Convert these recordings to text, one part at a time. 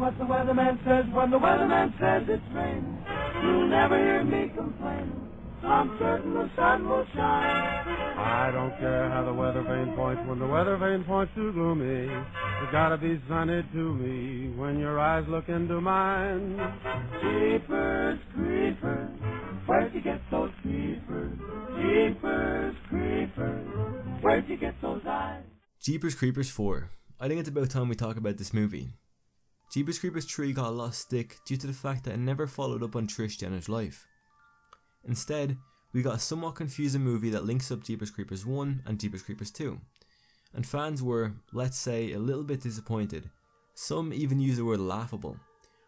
what the weatherman says when the weatherman says it's raining. You'll never hear me complaining. I'm certain the sun will shine. I don't care how the weather vane points when the weather vane points to gloomy. It's gotta be sunny to me when your eyes look into mine. Jeepers creepers, where'd you get those creepers? Jeepers creepers, where'd you get those eyes? Jeepers Creepers 4. I think it's about time we talk about this movie. Jeepers Creepers 3 got a lot of stick due to the fact that it never followed up on Trish Jenner's life. Instead, we got a somewhat confusing movie that links up Jeepers Creepers 1 and Jeepers Creepers 2. And fans were, let's say, a little bit disappointed. Some even use the word laughable.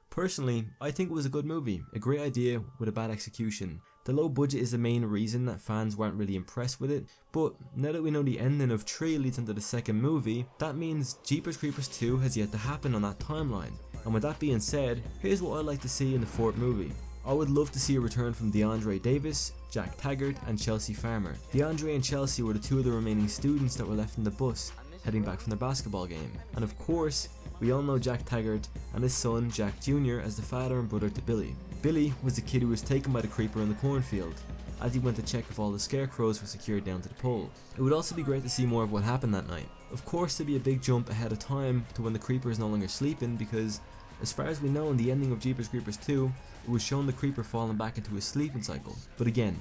Personally, I think it was a good movie, a great idea with a bad execution. The low budget is the main reason that fans weren't really impressed with it, but now that we know the ending of 3 leads into the second movie, that means Jeepers Creepers 2 has yet to happen on that timeline. And with that being said, here's what I'd like to see in the fourth movie. I would love to see a return from DeAndre Davis, Jack Taggart and Chelsea Farmer. DeAndre and Chelsea were the two of the remaining students that were left in the bus, heading back from their basketball game. And of course, we all know Jack Taggart and his son Jack Jr. as the father and brother to Billy. Billy was the kid who was taken by the creeper in the cornfield, as he went to check if all the scarecrows were secured down to the pole. It would also be great to see more of what happened that night. Of course, there'd be a big jump ahead of time to when the creeper is no longer sleeping, because as far as we know, in the ending of Jeepers Creepers 2, it was shown the creeper falling back into his sleeping cycle. But again,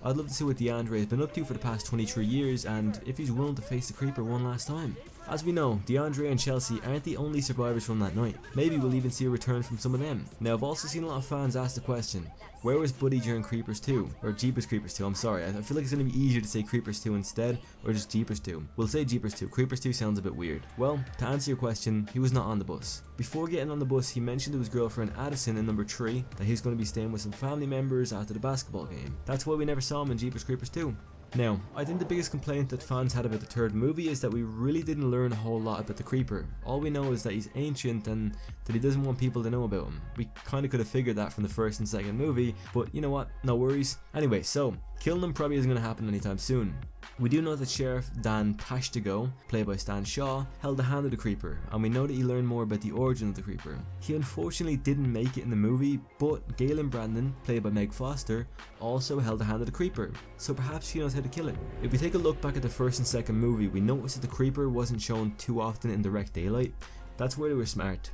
I'd love to see what DeAndre has been up to for the past 23 years and if he's willing to face the creeper one last time. As we know, DeAndre and Chelsea aren't the only survivors from that night. Maybe we'll even see a return from some of them. Now, I've also seen a lot of fans ask the question, where was Buddy during Creepers 2? Or Jeepers Creepers 2, I'm sorry. I feel like it's going to be easier to say Creepers 2 instead, or just Jeepers 2. We'll say Jeepers 2. Creepers 2 sounds a bit weird. Well, to answer your question, he was not on the bus. Before getting on the bus, he mentioned to his girlfriend Addison in number 3 that he's going to be staying with some family members after the basketball game. That's why we never saw him in Jeepers Creepers 2. Now, I think the biggest complaint that fans had about the third movie is that we really didn't learn a whole lot about the creeper. All we know is that he's ancient and that he doesn't want people to know about him. We kinda could have figured that from the first and second movie, but you know what, no worries. Anyway, so, killing him probably isn't going to happen anytime soon. We do know that Sheriff Dan Tashtigo, played by Stan Shaw, held the hand of the creeper, and we know that he learned more about the origin of the creeper. He unfortunately didn't make it in the movie, but Galen Brandon, played by Meg Foster, also held the hand of the creeper, so perhaps she knows how to kill it. If we take a look back at the first and second movie, we notice that the creeper wasn't shown too often in direct daylight. That's where they were smart.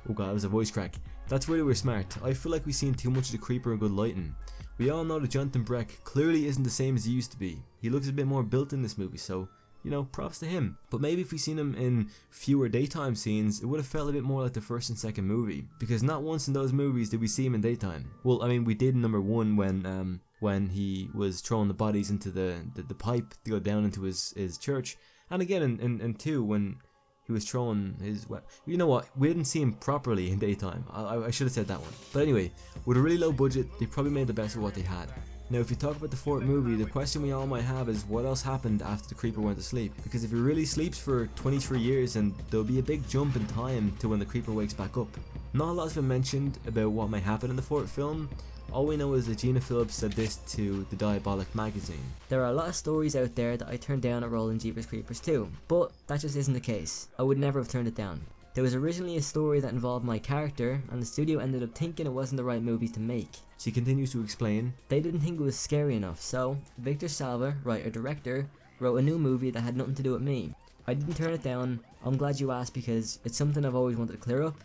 Oh god, that was a voice crack. That's where they were smart. I feel like we've seen too much of the creeper in good lighting. We all know that Jonathan Breck clearly isn't the same as he used to be. He looks a bit more built in this movie, so, you know, props to him. But maybe if we seen him in fewer daytime scenes, it would have felt a bit more like the first and second movie. Because not once in those movies did we see him in daytime. Well, I mean, we did in number 1 when he was throwing the bodies into the pipe to go down into his church. And again in 2 when he was throwing his weapon. You know what? We didn't see him properly in daytime. I should have said that one. But anyway, with a really low budget, they probably made the best of what they had. Now, if you talk about the fourth movie, the question we all might have is what else happened after the creeper went to sleep? Because if he really sleeps for 23 years, then there'll be a big jump in time to when the creeper wakes back up. Not a lot's been mentioned about what might happen in the fourth film. All we know is that Gina Phillips said this to the Diabolic magazine. There are a lot of stories out there that I turned down a role in Jeepers Creepers 2, but that just isn't the case. I would never have turned it down. There was originally a story that involved my character, and the studio ended up thinking it wasn't the right movie to make. She continues to explain, they didn't think it was scary enough, so Victor Salva, writer-director, wrote a new movie that had nothing to do with me. I didn't turn it down. I'm glad you asked because it's something I've always wanted to clear up.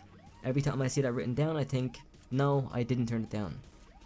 Every time I see that written down, I think, no, I didn't turn it down.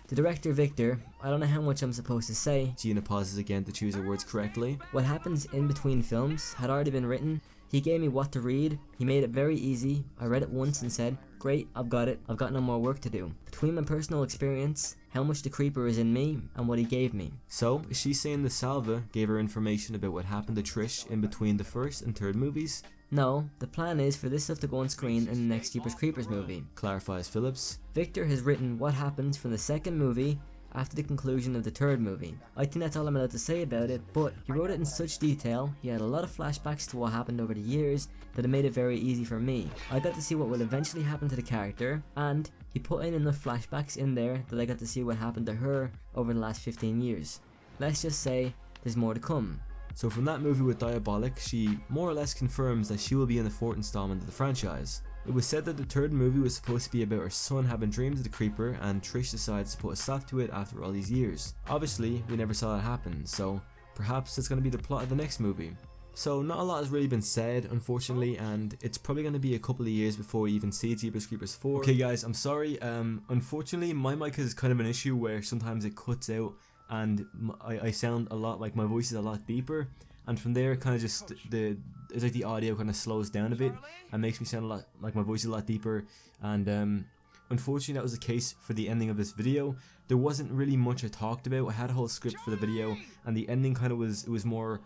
The director, Victor, I don't know how much I'm supposed to say. Gina pauses again to choose her words correctly. What happens in between films had already been written. He gave me what to read. He made it very easy. I read it once and said, great, I've got it. I've got no more work to do. Between my personal experience, how much the creeper is in me, and what he gave me. So, is she saying that Salva gave her information about what happened to Trish in between the first and third movies? No, the plan is for this stuff to go on screen in the next Jeepers Creepers movie. Clarifies Phillips. Victor has written what happens from the second movie after the conclusion of the third movie. I think that's all I'm allowed to say about it, but he wrote it in such detail, he had a lot of flashbacks to what happened over the years, that it made it very easy for me. I got to see what will eventually happen to the character, and he put in enough flashbacks in there that I got to see what happened to her over the last 15 years. Let's just say, there's more to come. So from that movie with Diabolic, she more or less confirms that she will be in the fourth installment of the franchise. It was said that the third movie was supposed to be about her son having dreams of the Creeper, and Trish decides to put a stop to it after all these years. Obviously, we never saw that happen, so perhaps it's going to be the plot of the next movie. So not a lot has really been said, unfortunately, and it's probably going to be a couple of years before we even see Jeepers Creepers 4. Okay guys, I'm sorry, unfortunately my mic has kind of an issue where sometimes it cuts out and I sound a lot like my voice is a lot deeper, and from there kind of just it's like the audio kind of slows down a bit and makes me sound a lot like my voice is a lot deeper, and unfortunately that was the case for the ending of this video. There wasn't really much I talked about. I had a whole script for the video, and the ending kind of was more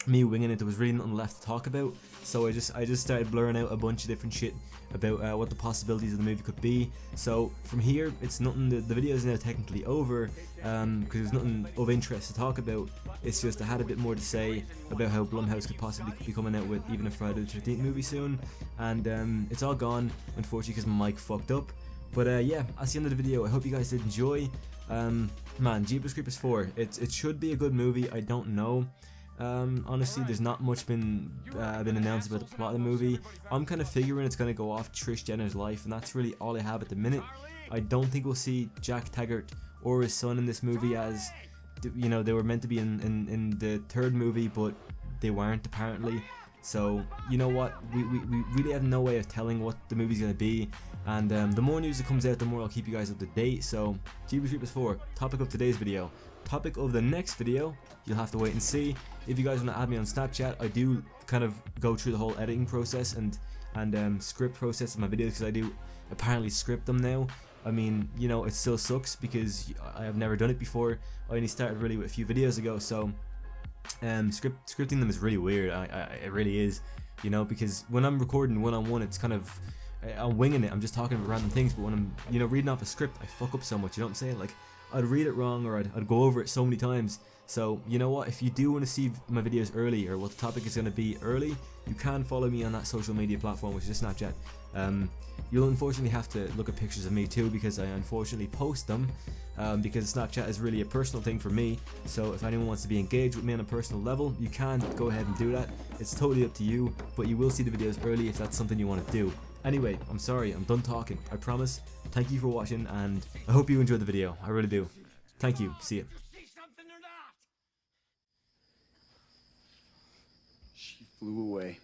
me winging it. There was really nothing left to talk about, so I just started blurring out a bunch of different shit about what the possibilities of the movie could be. So from here, it's nothing. The video is now technically over because there's nothing of interest to talk about. It's just I had a bit more to say about how Blumhouse could possibly be coming out with even a Friday the 13th movie soon, and it's all gone unfortunately because my mic fucked up. But yeah, that's the end of the video. I hope you guys did enjoy. Man, Jeepers Creepers 4. It should be a good movie. I don't know. Honestly, there's not much been announced about the plot of the movie. I'm kind of figuring it's gonna go off Trish Jenner's life, and that's really all I have at the minute. I don't think we'll see Jack Taggart or his son in this movie, as you know, they were meant to be in the third movie, but they weren't apparently. So you know what, we really have no way of telling what the movie's gonna be, and the more news that comes out, the more I'll keep you guys up to date. So Jeepers Creepers 4, topic of today's video. Topic of the next video, you'll have to wait and see. If you guys want to add me on Snapchat, I do kind of go through the whole editing process and script process of my videos, because I do apparently script them now. I mean, you know, it still sucks because I have never done it before. I only started really with a few videos ago, so scripting them is really weird. It really is, you know, because when I'm recording one-on-one, it's kind of I'm winging it. I'm just talking about random things, but when I'm, you know, reading off a script, I fuck up so much. You know what I'm saying? Like, I'd read it wrong, or I'd go over it so many times. So you know what, if you do want to see my videos early, or what the topic is going to be early, you can follow me on that social media platform, which is Snapchat. You'll unfortunately have to look at pictures of me too, because I unfortunately post them, because Snapchat is really a personal thing for me. So if anyone wants to be engaged with me on a personal level, you can go ahead and do that. It's totally up to you, but you will see the videos early if that's something you want to do. Anyway, I'm sorry, I'm done talking, I promise. Thank you for watching, and I hope you enjoyed the video. I really do. Thank you. See ya. She flew away.